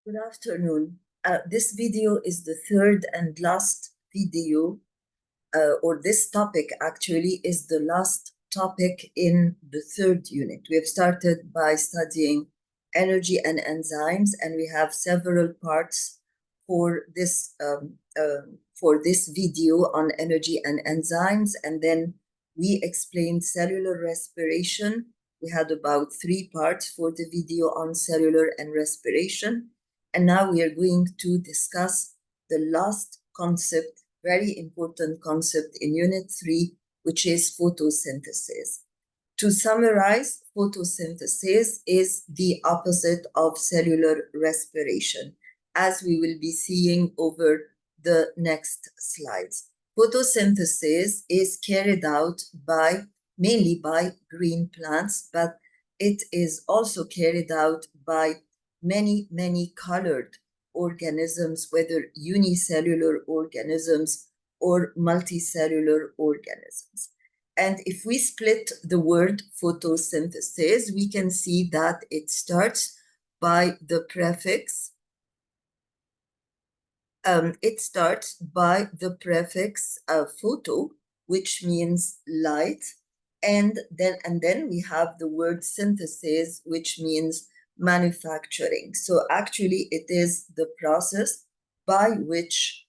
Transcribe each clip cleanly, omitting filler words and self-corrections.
Good afternoon. This video is the third and last video, or this topic actually is the last topic in the third unit. We have started by studying energy and enzymes, and we have several parts for this video on energy and enzymes. And then we explained cellular respiration. We had about 3 parts for the video on cellular and respiration. And now we are going to discuss the last concept, very important concept in Unit 3, which is photosynthesis. To summarize, photosynthesis is the opposite of cellular respiration, as we will be seeing over the next slides. Photosynthesis is carried out mainly by green plants, but it is also carried out by many colored organisms, whether unicellular organisms or multicellular organisms. And if we split the word photosynthesis, we can see that it starts by the prefix. Photo, which means light, and then we have the word synthesis, which means manufacturing. So actually it is the process by which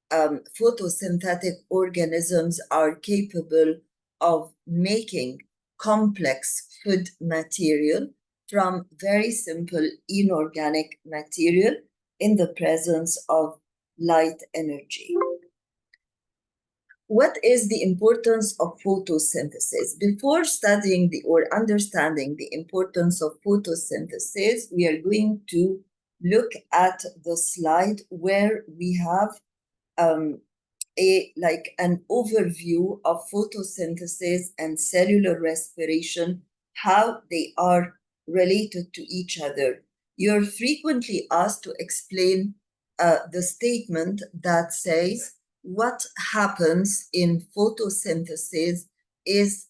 photosynthetic organisms are capable of making complex food material from very simple inorganic material in the presence of light energy. What is the importance of photosynthesis? Before studying or understanding the importance of photosynthesis, we are going to look at the slide where we have an overview of photosynthesis and cellular respiration, how they are related to each other. You're frequently asked to explain the statement that says what happens in photosynthesis is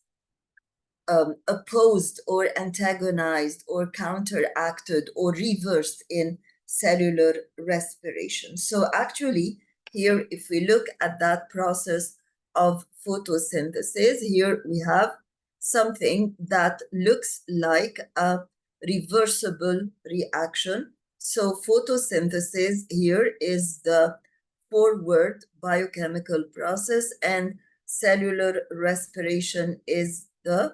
opposed or antagonized or counteracted or reversed in cellular respiration. So actually, here, if we look at that process of photosynthesis, here we have something that looks like a reversible reaction. So photosynthesis here is the forward biochemical process, and cellular respiration is the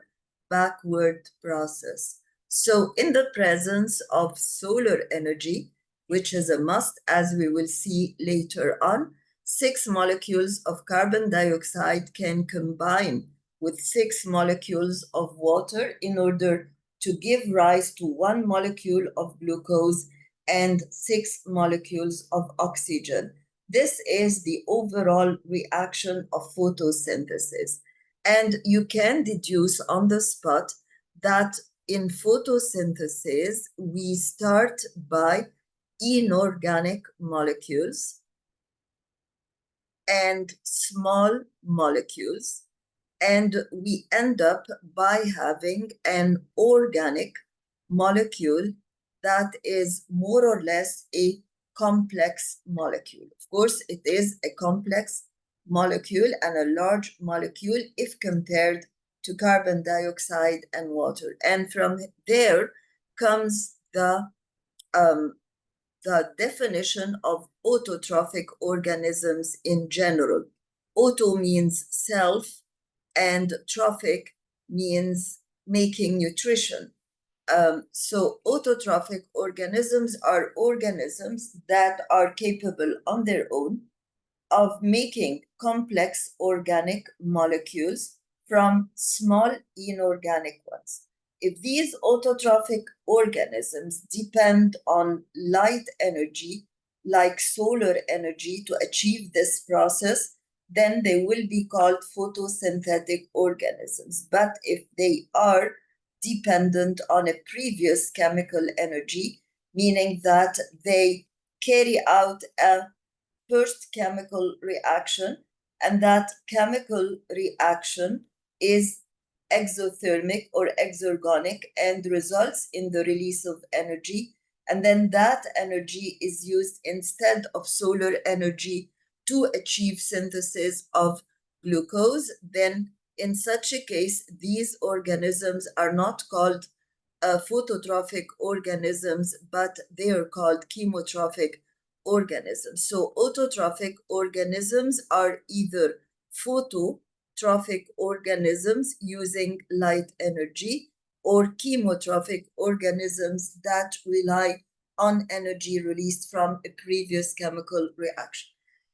backward process. So in the presence of solar energy, which is a must, as we will see later on, 6 molecules of carbon dioxide can combine with 6 molecules of water in order to give rise to 1 molecule of glucose and 6 molecules of oxygen. This is the overall reaction of photosynthesis. And you can deduce on the spot that in photosynthesis, we start by inorganic molecules and small molecules, and we end up by having an organic molecule that is more or less a complex molecule. Of course, it is a complex molecule and a large molecule if compared to carbon dioxide and water. And from there comes the definition of autotrophic organisms in general. Auto means self, and trophic means making nutrition. So autotrophic organisms are organisms that are capable on their own of making complex organic molecules from small inorganic ones. If these autotrophic organisms depend on light energy, like solar energy, to achieve this process, then they will be called photosynthetic organisms. But if they are dependent on a previous chemical energy, meaning that they carry out a first chemical reaction, and that chemical reaction is exothermic or exergonic and results in the release of energy, and then that energy is used instead of solar energy to achieve synthesis of glucose, then in such a case, these organisms are not called phototrophic organisms, but they are called chemotrophic organisms. So autotrophic organisms are either phototrophic organisms using light energy, or chemotrophic organisms that rely on energy released from a previous chemical reaction.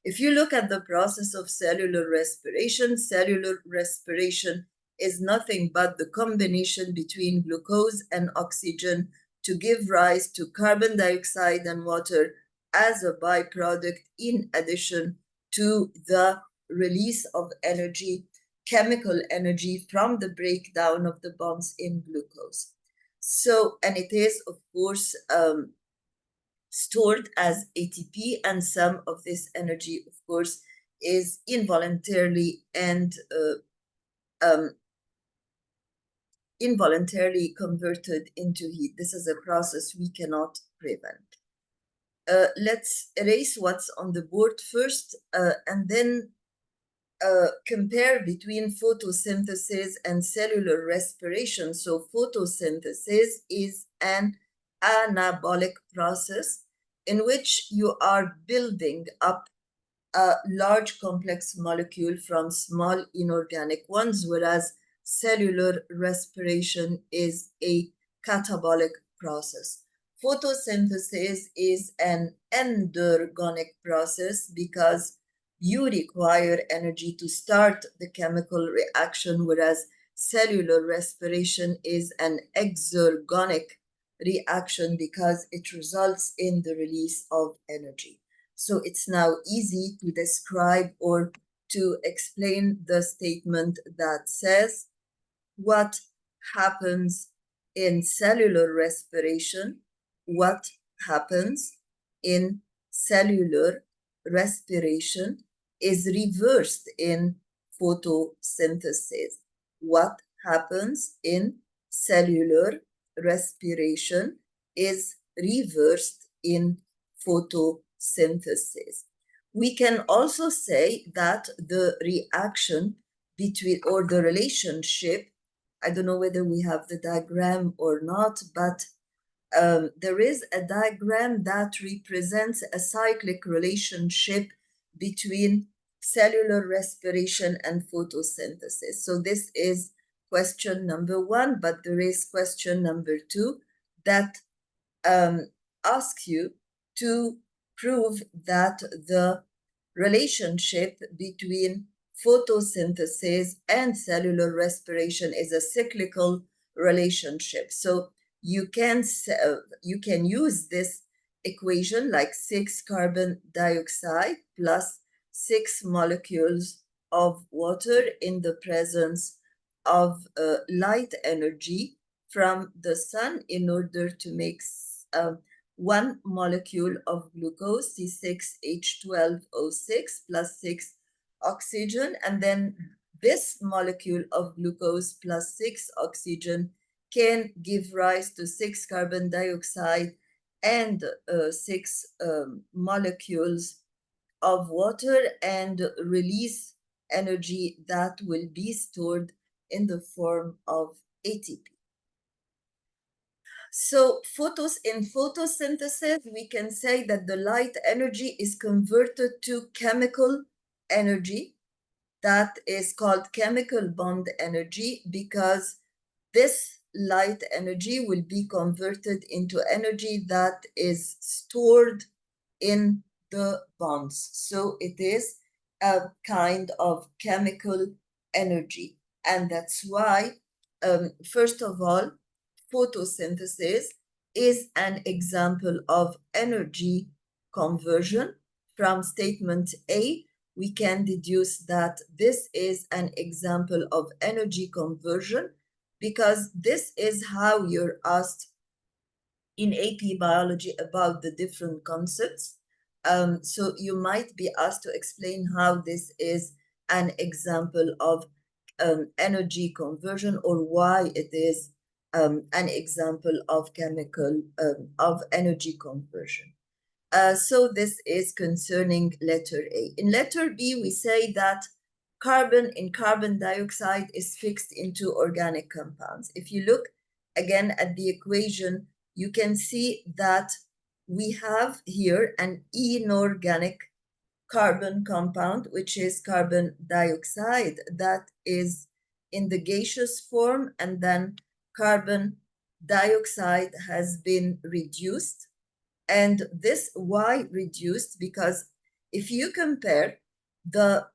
If you look at the process of cellular respiration is nothing but the combination between glucose and oxygen to give rise to carbon dioxide and water as a byproduct, in addition to the release of energy, chemical energy, from the breakdown of the bonds in glucose. So, and it is, of course, stored as ATP, and some of this energy, of course, is involuntarily and involuntarily converted into heat. This is a process we cannot prevent. Let's erase what's on the board first, and then compare between photosynthesis and cellular respiration. So photosynthesis is an anabolic process in which you are building up a large complex molecule from small inorganic ones, whereas cellular respiration is a catabolic process. Photosynthesis is an endergonic process because you require energy to start the chemical reaction, whereas cellular respiration is an exergonic reaction because it results in the release of energy. So it's now easy to describe or to explain the statement that says what happens in cellular respiration, what happens in cellular respiration is reversed in photosynthesis. What happens in cellular respiration is reversed in photosynthesis. We can also say that the reaction between, or the relationship, I don't know whether we have the diagram or not, but there is a diagram that represents a cyclic relationship between cellular respiration and photosynthesis. So this is question number 1, but there is question number 2 that asks you to prove that the relationship between photosynthesis and cellular respiration is a cyclical relationship. So you can use this equation like 6 carbon dioxide plus 6 molecules of water in the presence of light energy from the sun in order to make 1 molecule of glucose, C6H12O6 plus 6 oxygen, and then this molecule of glucose plus 6 oxygen can give rise to 6 carbon dioxide and 6 molecules of water and release energy that will be stored in the form of ATP. So in photosynthesis, we can say that the light energy is converted to chemical energy that is called chemical bond energy, because this light energy will be converted into energy that is stored in the bonds. So it is a kind of chemical energy. And that's why, first of all, photosynthesis is an example of energy conversion. From statement A, we can deduce that this is an example of energy conversion, because this is how you're asked in AP biology about the different concepts. So you might be asked to explain how this is an example of energy conversion, or why it is an example of chemical of energy conversion. So this is concerning letter A. In letter B, we say that carbon in carbon dioxide is fixed into organic compounds. If you look again at the equation, you can see that we have here an inorganic carbon compound, which is carbon dioxide, that is in the gaseous form, and then carbon dioxide has been reduced. And this, why reduced? Because if you compare the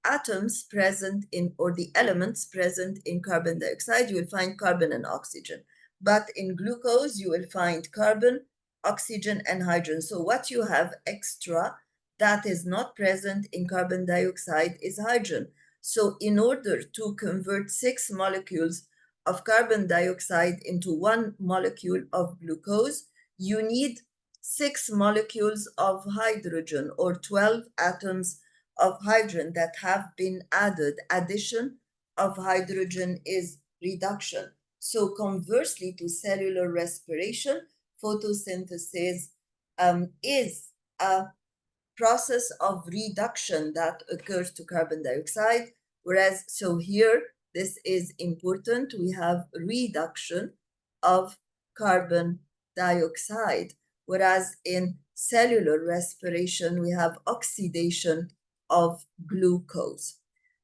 atoms present in, or the elements present in carbon dioxide, you will find carbon and oxygen. But in glucose, you will find carbon, oxygen, and hydrogen. So what you have extra that is not present in carbon dioxide is hydrogen. So in order to convert 6 molecules of carbon dioxide into 1 molecule of glucose, you need 6 molecules of hydrogen, or 12 atoms of hydrogen that have been added. Addition of hydrogen is reduction. So conversely to cellular respiration, photosynthesis is a process of reduction that occurs to carbon dioxide. Whereas, so here, this is important, we have reduction of carbon dioxide. Whereas in cellular respiration, we have oxidation of glucose.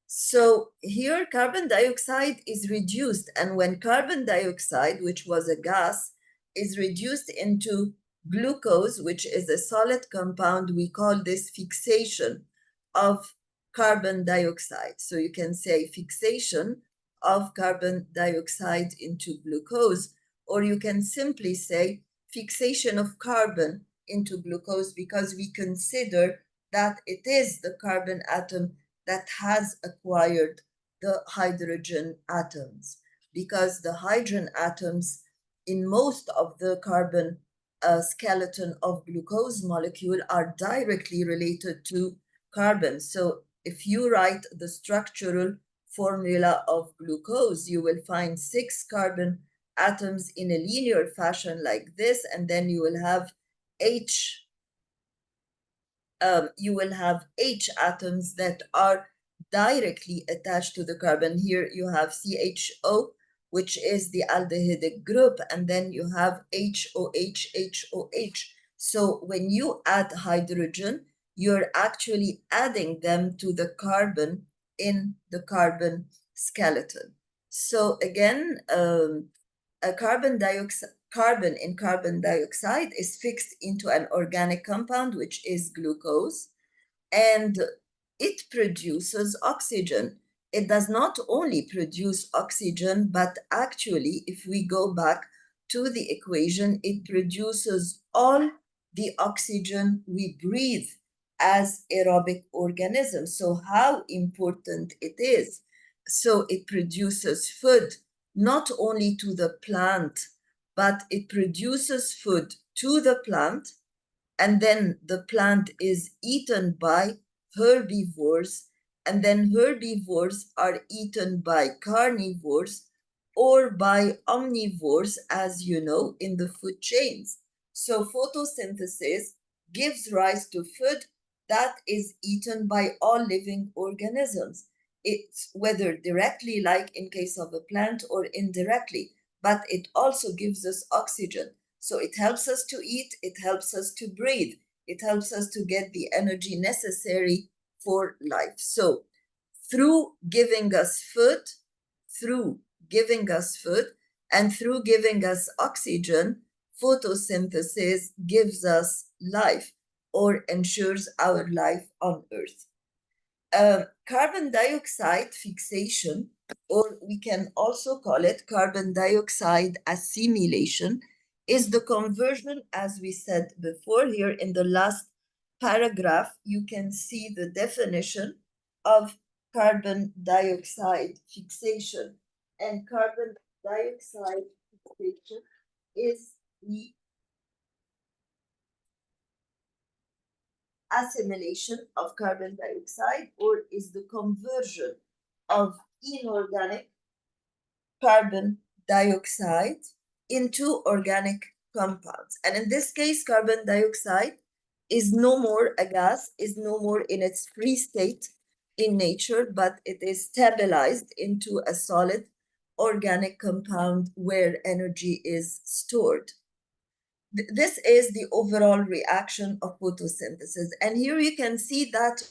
So here carbon dioxide is reduced, and when carbon dioxide, which was a gas, is reduced into glucose, which is a solid compound, we call this fixation of carbon dioxide. So you can say fixation of carbon dioxide into glucose, or you can simply say fixation of carbon into glucose, because we consider that it is the carbon atom that has acquired the hydrogen atoms, because the hydrogen atoms in most of the carbon skeleton of glucose molecule are directly related to carbon. So if you write the structural formula of glucose, you will find 6 carbon atoms in a linear fashion like this, and then you will have H atoms that are directly attached to the carbon. Here you have CHO, which is the aldehydic group, and then you have HOH. So when you add hydrogen, you're actually adding them to the carbon in the carbon skeleton. So again, a carbon in carbon dioxide is fixed into an organic compound, which is glucose, and it produces oxygen. It does not only produce oxygen, but actually, if we go back to the equation, it produces all the oxygen we breathe as aerobic organisms. So how important it is. So it produces food, not only to the plant, but it produces food to the plant, and then the plant is eaten by herbivores, and then herbivores are eaten by carnivores or by omnivores, as you know, in the food chains. So photosynthesis gives rise to food that is eaten by all living organisms. It's whether directly, like in case of a plant, or indirectly, but it also gives us oxygen. So it helps us to eat, it helps us to breathe, it helps us to get the energy necessary for life. So through giving us food, and through giving us oxygen, photosynthesis gives us life, or ensures our life on Earth. Carbon dioxide fixation, or we can also call it carbon dioxide assimilation, is the conversion, as we said before. Here in the last paragraph, you can see the definition of carbon dioxide fixation. And carbon dioxide fixation is the assimilation of carbon dioxide, or is the conversion of inorganic carbon dioxide into organic compounds. And in this case, carbon dioxide is no more a gas, is no more in its free state in nature, but it is stabilized into a solid organic compound where energy is stored. This is the overall reaction of photosynthesis. And here you can see that